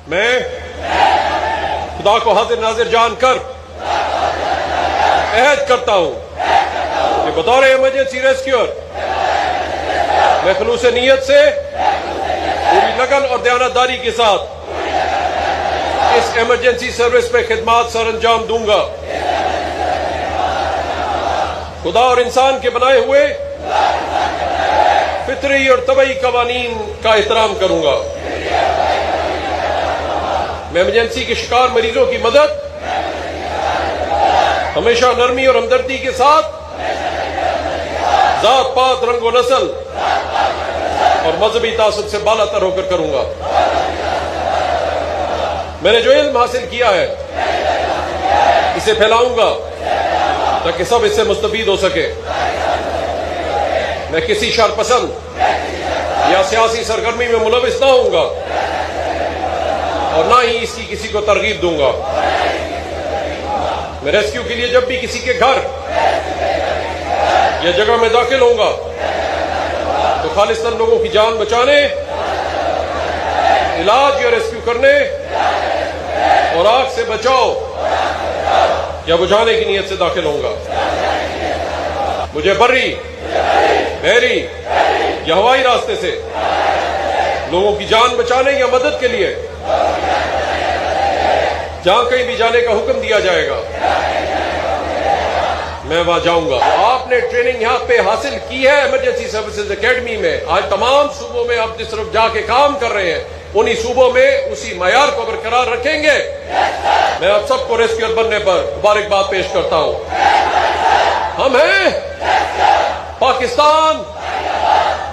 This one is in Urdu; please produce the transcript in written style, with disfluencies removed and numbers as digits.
میں خدا کو حاضر ناظر جان کر عہد کرتا ہوں کہ بطور ایمرجنسی ریسکیور میں خلوص نیت سے پوری لگن اور دیانتداری کے ساتھ اس ایمرجنسی سروس میں خدمات سر انجام دوں گا. خدا اور انسان کے بنائے ہوئے فطری اور طبعی قوانین کا احترام کروں گا. میں ایمرجنسی کے شکار مریضوں کی مدد ہمیشہ نرمی اور ہمدردی کے ساتھ ذات پات رنگ و نسل اور مذہبی تعصب سے بالا تر ہو کر کروں گا. میں نے جو علم حاصل کیا ہے اسے پھیلاؤں گا تاکہ سب اس سے مستفید ہو سکے. میں کسی شر پسند یا سیاسی سرگرمی میں ملوث نہ ہوں گا اور نہ ہی اس کی کسی کو ترغیب دوں گا. میں ریسکیو کے لیے جب بھی کسی کے گھر یا جگہ میں داخل ہوں گا تو خالصتاً لوگوں کی جان بچانے، علاج یا ریسکیو کرنے اور آگ سے بچاؤ یا بجھانے کی نیت سے داخل ہوں گا. مجھے بری، بحری یا ہوائی راستے سے لوگوں کی جان بچانے یا مدد کے لیے جہاں کہیں بھی جانے کا حکم دیا جائے گا میں وہاں جاؤں گا. آپ نے ٹریننگ یہاں پہ حاصل کی ہے ایمرجنسی سروسز اکیڈمی میں. آج تمام صوبوں میں آپ جس طرف جا کے کام کر رہے ہیں انہی صوبوں میں اسی معیار کو برقرار رکھیں گے. میں آپ سب کو ریسکیور بننے پر مبارکباد پیش کرتا ہوں. ہم ہیں پاکستان